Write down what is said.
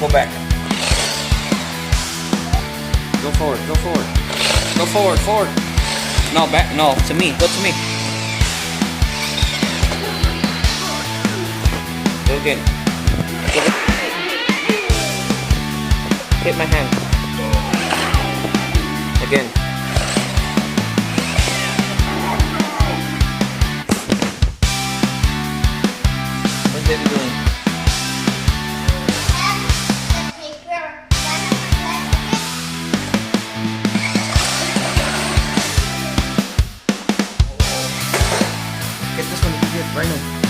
Go back. Go forward, go forward. Go forward, forward. No, back, no, to me, go to me. Go again. Hit my hand. Again. What's David doing? Get this one, good, right now.